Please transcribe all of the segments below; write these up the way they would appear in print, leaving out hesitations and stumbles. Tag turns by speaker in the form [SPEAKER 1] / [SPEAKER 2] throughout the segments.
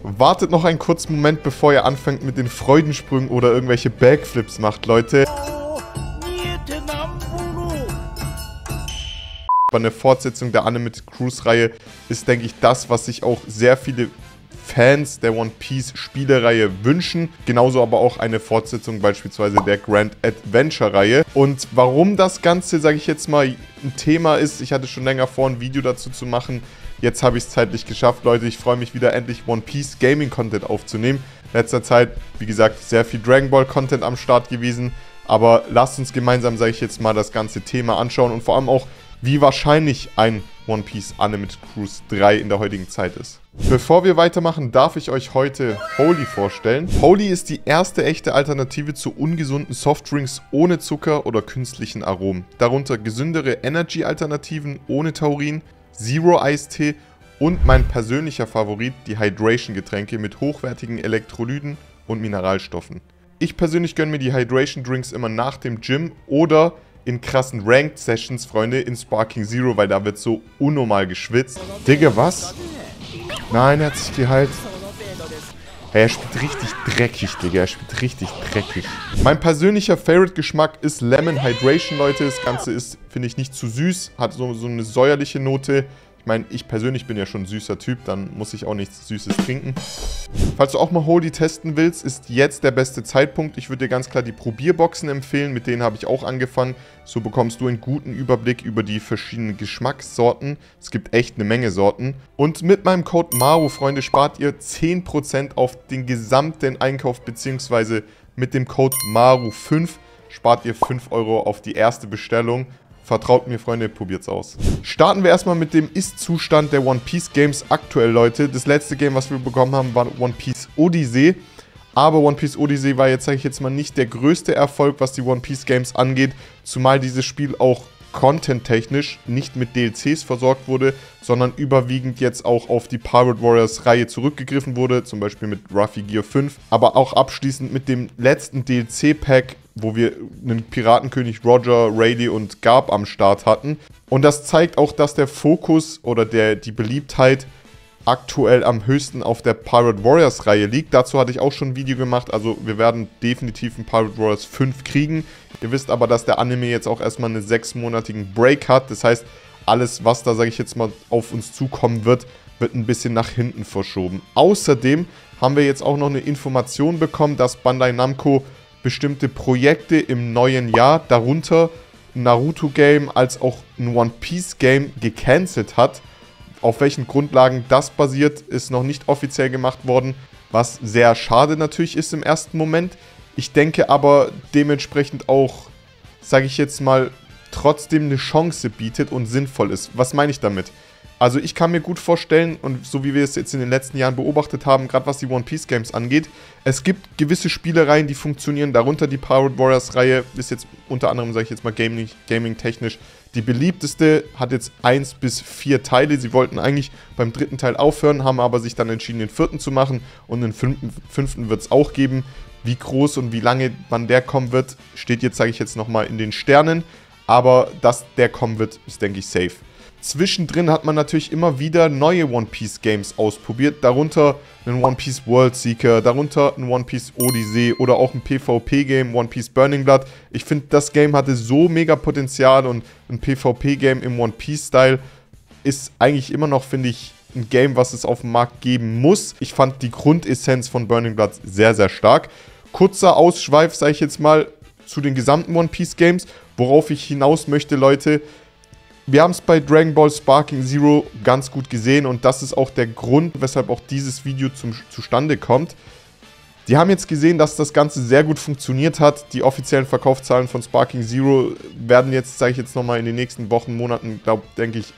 [SPEAKER 1] Wartet noch einen kurzen Moment, bevor ihr anfängt mit den Freudensprüngen oder irgendwelche Backflips macht, Leute. Aber eine Fortsetzung der Unlimited Cruise-Reihe ist, denke ich, das, was sich auch sehr viele Fans der One Piece Spielereihe wünschen. Genauso aber auch eine Fortsetzung beispielsweise der Grand Adventure Reihe. Und warum das Ganze, sage ich jetzt mal, ein Thema ist, ich hatte schon länger vor, ein Video dazu zu machen. Jetzt habe ich es zeitlich geschafft, Leute. Ich freue mich wieder, endlich One Piece Gaming Content aufzunehmen. In letzter Zeit, wie gesagt, sehr viel Dragon Ball Content am Start gewesen. Aber lasst uns gemeinsam, sage ich jetzt mal, das ganze Thema anschauen und vor allem auch, wie wahrscheinlich ein One Piece Unlimited Cruise 3 in der heutigen Zeit ist. Bevor wir weitermachen, darf ich euch heute Holy vorstellen. Holy ist die erste echte Alternative zu ungesunden Softdrinks ohne Zucker oder künstlichen Aromen. Darunter gesündere Energy-Alternativen ohne Taurin, Zero-Eistee und mein persönlicher Favorit, die Hydration-Getränke mit hochwertigen Elektrolyten und Mineralstoffen. Ich persönlich gönne mir die Hydration-Drinks immer nach dem Gym oder in krassen Ranked-Sessions, Freunde, in Sparking Zero, weil da wird so unnormal geschwitzt. Digga, was? Nein, er hat sich geheilt. Hey, er spielt richtig dreckig, Digga. Er spielt richtig dreckig. Mein persönlicher Favorite-Geschmack ist Lemon Hydration, Leute. Das Ganze ist, finde ich, nicht zu süß. Hat so eine säuerliche Note. Ich meine, ich persönlich bin ja schon ein süßer Typ, dann muss ich auch nichts Süßes trinken. Falls du auch mal Holy testen willst, ist jetzt der beste Zeitpunkt. Ich würde dir ganz klar die Probierboxen empfehlen, mit denen habe ich auch angefangen. So bekommst du einen guten Überblick über die verschiedenen Geschmackssorten. Es gibt echt eine Menge Sorten. Und mit meinem Code MARU, Freunde, spart ihr 10% auf den gesamten Einkauf, beziehungsweise mit dem Code MARU5 spart ihr 5 € auf die erste Bestellung. Vertraut mir, Freunde, probiert's aus. Starten wir erstmal mit dem Ist-Zustand der One Piece Games aktuell, Leute. Das letzte Game, was wir bekommen haben, war One Piece Odyssey. Aber One Piece Odyssey war jetzt, sage ich jetzt mal, nicht der größte Erfolg, was die One Piece Games angeht. Zumal dieses Spiel auch content-technisch nicht mit DLCs versorgt wurde, sondern überwiegend jetzt auch auf die Pirate Warriors Reihe zurückgegriffen wurde. Zum Beispiel mit Ruffy Gear 5. Aber auch abschließend mit dem letzten DLC-Pack, wo wir einen Piratenkönig Roger, Rayleigh und Garp am Start hatten. Und das zeigt auch, dass der Fokus oder die Beliebtheit aktuell am höchsten auf der Pirate Warriors Reihe liegt. Dazu hatte ich auch schon ein Video gemacht, also wir werden definitiv ein Pirate Warriors 5 kriegen. Ihr wisst aber, dass der Anime jetzt auch erstmal einen 6-monatigen Break hat. Das heißt, alles, was da, sage ich jetzt mal, auf uns zukommen wird, wird ein bisschen nach hinten verschoben. Außerdem haben wir jetzt auch noch eine Information bekommen, dass Bandai Namco bestimmte Projekte im neuen Jahr, darunter ein Naruto-Game als auch ein One Piece-Game, gecancelt hat. Auf welchen Grundlagen das basiert, ist noch nicht offiziell gemacht worden, was sehr schade natürlich ist im ersten Moment. Ich denke aber dementsprechend auch, sage ich jetzt mal, trotzdem eine Chance bietet und sinnvoll ist. Was meine ich damit? Also ich kann mir gut vorstellen, und so wie wir es jetzt in den letzten Jahren beobachtet haben, gerade was die One Piece Games angeht, es gibt gewisse Spielereien, die funktionieren, darunter die Pirate Warriors Reihe, ist jetzt unter anderem, sage ich jetzt mal, gaming-technisch die beliebteste, hat jetzt 1 bis 4 Teile. Sie wollten eigentlich beim 3. Teil aufhören, haben aber sich dann entschieden, den 4. zu machen und den 5. wird es auch geben. Wie groß und wie lange wann der kommen wird, steht jetzt, sage ich jetzt nochmal, in den Sternen, aber dass der kommen wird, ist, denke ich, safe. Zwischendrin hat man natürlich immer wieder neue One Piece Games ausprobiert, darunter einen One Piece World Seeker, darunter ein One Piece Odyssey oder auch ein PvP-Game, One Piece Burning Blood. Ich finde, das Game hatte so mega Potenzial und ein PvP-Game im One Piece-Style ist eigentlich immer noch, finde ich, ein Game, was es auf dem Markt geben muss. Ich fand die Grundessenz von Burning Blood sehr, sehr stark. Kurzer Ausschweif, sage ich jetzt mal, zu den gesamten One Piece Games, worauf ich hinaus möchte, Leute. Wir haben es bei Dragon Ball Sparking Zero ganz gut gesehen und das ist auch der Grund, weshalb auch dieses Video zustande kommt. Die haben jetzt gesehen, dass das Ganze sehr gut funktioniert hat. Die offiziellen Verkaufszahlen von Sparking Zero werden jetzt, sage ich jetzt nochmal, in den nächsten Wochen, Monaten, denke ich,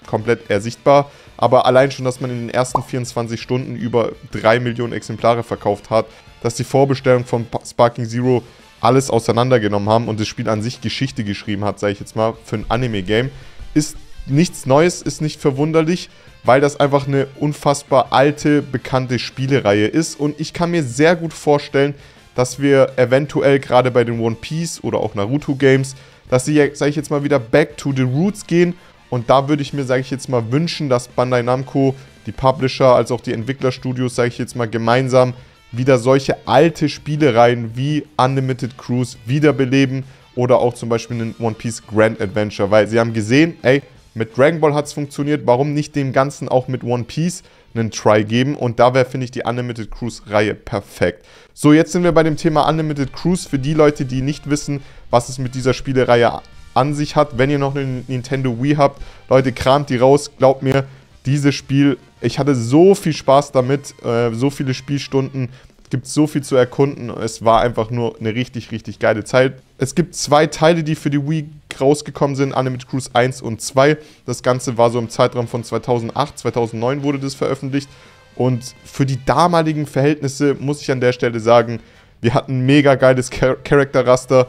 [SPEAKER 1] komplett ersichtbar. Aber allein schon, dass man in den ersten 24 Stunden über 3 Millionen Exemplare verkauft hat, dass die Vorbestellung von Sparking Zero alles auseinandergenommen haben und das Spiel an sich Geschichte geschrieben hat, sage ich jetzt mal, für ein Anime-Game, ist nichts Neues, ist nicht verwunderlich, weil das einfach eine unfassbar alte, bekannte Spielereihe ist. Und ich kann mir sehr gut vorstellen, dass wir eventuell gerade bei den One Piece oder auch Naruto Games, dass sie, sage ich jetzt mal, wieder back to the roots gehen Und da würde ich mir, sage ich jetzt mal, wünschen, dass Bandai Namco, die Publisher, als auch die Entwicklerstudios, sage ich jetzt mal, gemeinsam wieder solche alte Spielereien wie Unlimited Cruise wiederbeleben oder auch zum Beispiel einen One Piece Grand Adventure, weil sie haben gesehen, ey, mit Dragon Ball hat es funktioniert, warum nicht dem Ganzen auch mit One Piece einen Try geben? Und da wäre, finde ich, die Unlimited Cruise-Reihe perfekt. So, jetzt sind wir bei dem Thema Unlimited Cruise. Für die Leute, die nicht wissen, was es mit dieser Spielereihe an sich hat, wenn ihr noch eine Nintendo Wii habt, Leute, kramt die raus, glaubt mir, dieses Spiel, ich hatte so viel Spaß damit, so viele Spielstunden, es gibt so viel zu erkunden, es war einfach nur eine richtig, richtig geile Zeit. Es gibt 2 Teile, die für die Wii rausgekommen sind, Unlimited Cruise 1 und 2. Das Ganze war so im Zeitraum von 2008, 2009 wurde das veröffentlicht. Und für die damaligen Verhältnisse muss ich an der Stelle sagen, wir hatten ein mega geiles Charakterraster.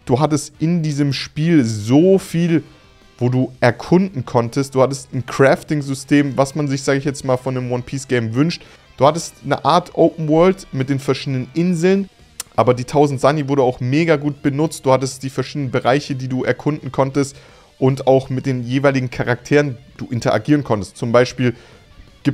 [SPEAKER 1] Du hattest in diesem Spiel so viel, wo du erkunden konntest. Du hattest ein Crafting-System, was man sich, sage ich jetzt mal, von einem One Piece Game wünscht. Du hattest eine Art Open World mit den verschiedenen Inseln, aber die 1000 Sunny wurde auch mega gut benutzt. Du hattest die verschiedenen Bereiche, die du erkunden konntest und auch mit den jeweiligen Charakteren du interagieren konntest. Zum Beispiel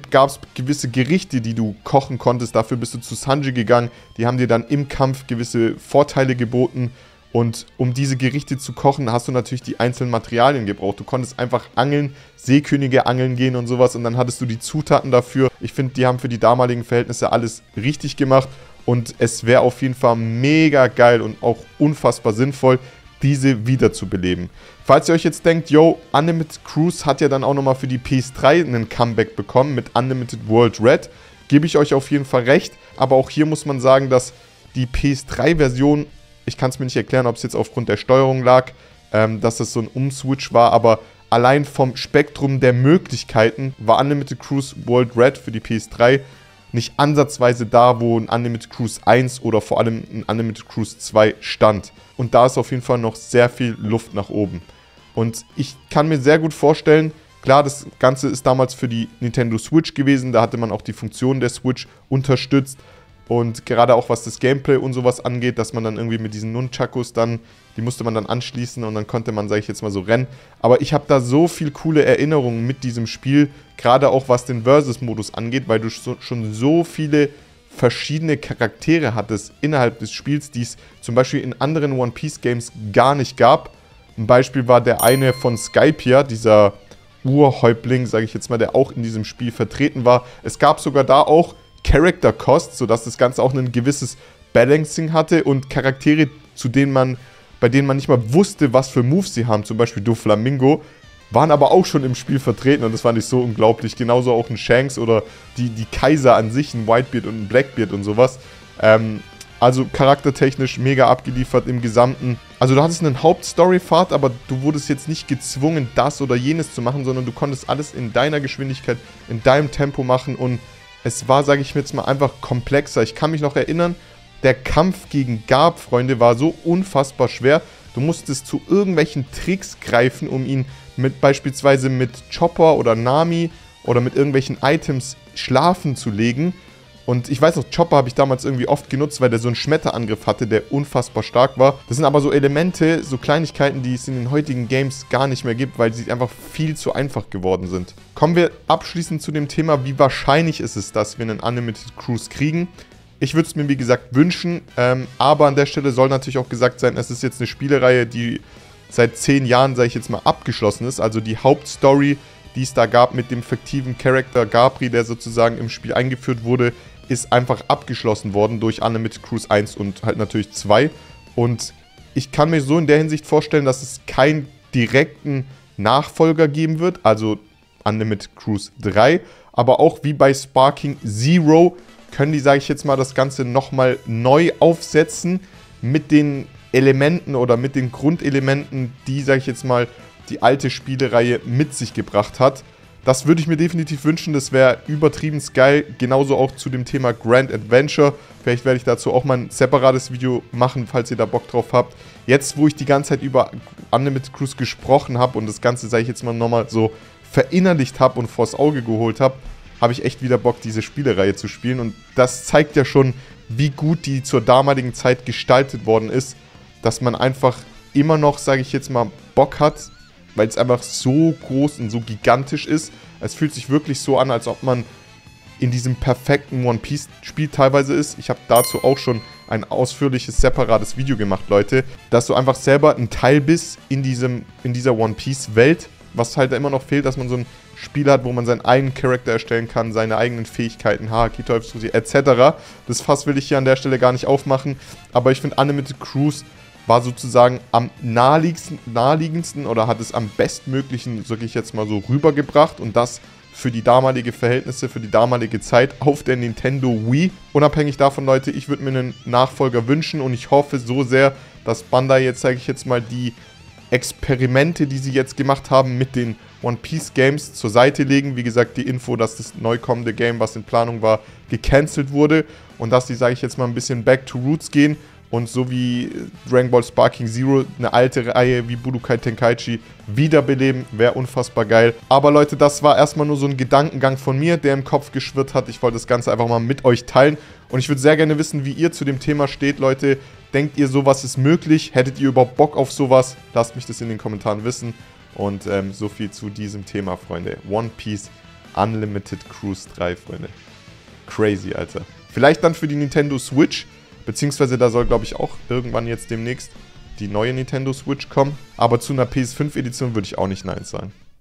[SPEAKER 1] gab es gewisse Gerichte, die du kochen konntest. Dafür bist du zu Sanji gegangen. Die haben dir dann im Kampf gewisse Vorteile geboten. Und um diese Gerichte zu kochen, hast du natürlich die einzelnen Materialien gebraucht. Du konntest einfach angeln, Seekönige angeln gehen und sowas. Und dann hattest du die Zutaten dafür. Ich finde, die haben für die damaligen Verhältnisse alles richtig gemacht. Und es wäre auf jeden Fall mega geil und auch unfassbar sinnvoll, diese wiederzubeleben. Falls ihr euch jetzt denkt, yo, Unlimited Cruise hat ja dann auch nochmal für die PS3 einen Comeback bekommen mit Unlimited World Red, gebe ich euch auf jeden Fall recht. Aber auch hier muss man sagen, dass die PS3-Version, ich kann es mir nicht erklären, ob es jetzt aufgrund der Steuerung lag, dass es so ein Umswitch war, aber allein vom Spektrum der Möglichkeiten war Unlimited Cruise World Red für die PS3 nicht ansatzweise da, wo ein Unlimited Cruise 1 oder vor allem ein Unlimited Cruise 2 stand. Und da ist auf jeden Fall noch sehr viel Luft nach oben. Und ich kann mir sehr gut vorstellen, klar, das Ganze ist damals für die Nintendo Switch gewesen, da hatte man auch die Funktionen der Switch unterstützt. Und gerade auch was das Gameplay und sowas angeht, dass man dann irgendwie mit diesen Nunchakus dann, die musste man dann anschließen und dann konnte man, sage ich jetzt mal so, rennen. Aber ich habe da so viel coole Erinnerungen mit diesem Spiel, gerade auch was den Versus-Modus angeht, weil du schon so viele verschiedene Charaktere hattest innerhalb des Spiels, die es zum Beispiel in anderen One Piece Games gar nicht gab. Ein Beispiel war der eine von Skypiea, dieser Urhäuptling, sage ich jetzt mal, der auch in diesem Spiel vertreten war. Es gab sogar da auch Character Cost, sodass das Ganze auch ein gewisses Balancing hatte und Charaktere, bei denen man nicht mal wusste, was für Moves sie haben, zum Beispiel Doflamingo, waren aber auch schon im Spiel vertreten und das fand ich so unglaublich. Genauso auch ein Shanks oder die Kaiser an sich, ein Whitebeard und ein Blackbeard und sowas. Also charaktertechnisch mega abgeliefert im Gesamten. Also du hattest einen Hauptstory-Pfad, aber du wurdest jetzt nicht gezwungen, das oder jenes zu machen, sondern du konntest alles in deiner Geschwindigkeit, in deinem Tempo machen und es war, sage ich mir jetzt mal, einfach komplexer. Ich kann mich noch erinnern, der Kampf gegen Garp, Freunde, war so unfassbar schwer. Du musstest zu irgendwelchen Tricks greifen, um ihn beispielsweise mit Chopper oder Nami oder mit irgendwelchen Items schlafen zu legen. Und ich weiß noch, Chopper habe ich damals irgendwie oft genutzt, weil der so einen Schmetterangriff hatte, der unfassbar stark war. Das sind aber so Elemente, so Kleinigkeiten, die es in den heutigen Games gar nicht mehr gibt, weil sie einfach viel zu einfach geworden sind. Kommen wir abschließend zu dem Thema, wie wahrscheinlich ist es, dass wir einen Unlimited Cruise kriegen. Ich würde es mir, wie gesagt, wünschen, aber an der Stelle soll natürlich auch gesagt sein, es ist jetzt eine Spielereihe, die seit 10 Jahren, sage ich jetzt mal, abgeschlossen ist. Also die Hauptstory, die es da gab mit dem fiktiven Charakter Gabri, der sozusagen im Spiel eingeführt wurde, ist einfach abgeschlossen worden durch Unlimited Cruise 1 und halt natürlich 2. Und ich kann mir so in der Hinsicht vorstellen, dass es keinen direkten Nachfolger geben wird, also Unlimited Cruise 3. Aber auch wie bei Sparking Zero können die, sage ich jetzt mal, das Ganze nochmal neu aufsetzen mit den Elementen oder mit den Grundelementen, die, sage ich jetzt mal, die alte Spielereihe mit sich gebracht hat. Das würde ich mir definitiv wünschen, das wäre übertrieben geil. Genauso auch zu dem Thema Grand Adventure. Vielleicht werde ich dazu auch mal ein separates Video machen, falls ihr da Bock drauf habt. Jetzt, wo ich die ganze Zeit über Unlimited Cruise gesprochen habe und das Ganze, sage ich jetzt mal, nochmal so verinnerlicht habe und vors Auge geholt habe, habe ich echt wieder Bock, diese Spielereihe zu spielen. Und das zeigt ja schon, wie gut die zur damaligen Zeit gestaltet worden ist, dass man einfach immer noch, sage ich jetzt mal, Bock hat, weil es einfach so groß und so gigantisch ist. Es fühlt sich wirklich so an, als ob man in diesem perfekten One Piece Spiel teilweise ist. Ich habe dazu auch schon ein ausführliches, separates Video gemacht, Leute. Dass du einfach selber ein Teil bist in dieser One Piece Welt. Was halt immer noch fehlt, dass man so ein Spiel hat, wo man seinen eigenen Charakter erstellen kann, seine eigenen Fähigkeiten, Haki, Teufelsfrüchte, etc. Das Fass will ich hier an der Stelle gar nicht aufmachen. Aber ich finde, Unlimited Cruise war sozusagen am naheliegendsten oder hat es am bestmöglichen, sag ich jetzt mal so, rübergebracht. Und das für die damalige Verhältnisse, für die damalige Zeit auf der Nintendo Wii. Unabhängig davon, Leute, ich würde mir einen Nachfolger wünschen und ich hoffe so sehr, dass Bandai jetzt, sage ich jetzt mal, die Experimente, die sie jetzt gemacht haben mit den One Piece Games zur Seite legen. Wie gesagt, die Info, dass das neu kommende Game, was in Planung war, gecancelt wurde und dass die, sage ich jetzt mal, ein bisschen back to roots gehen. Und so wie Dragon Ball Sparking Zero eine alte Reihe wie Budokai Tenkaichi wiederbeleben, wäre unfassbar geil. Aber Leute, das war erstmal nur so ein Gedankengang von mir, der im Kopf geschwirrt hat. Ich wollte das Ganze einfach mal mit euch teilen. Und ich würde sehr gerne wissen, wie ihr zu dem Thema steht, Leute. Denkt ihr, sowas ist möglich? Hättet ihr überhaupt Bock auf sowas? Lasst mich das in den Kommentaren wissen. Und so viel zu diesem Thema, Freunde. One Piece Unlimited Cruise 3, Freunde. Crazy, Alter. Vielleicht dann für die Nintendo Switch. Beziehungsweise da soll, glaube ich, auch irgendwann jetzt demnächst die neue Nintendo Switch kommen. Aber zu einer PS5-Edition würde ich auch nicht nein sagen.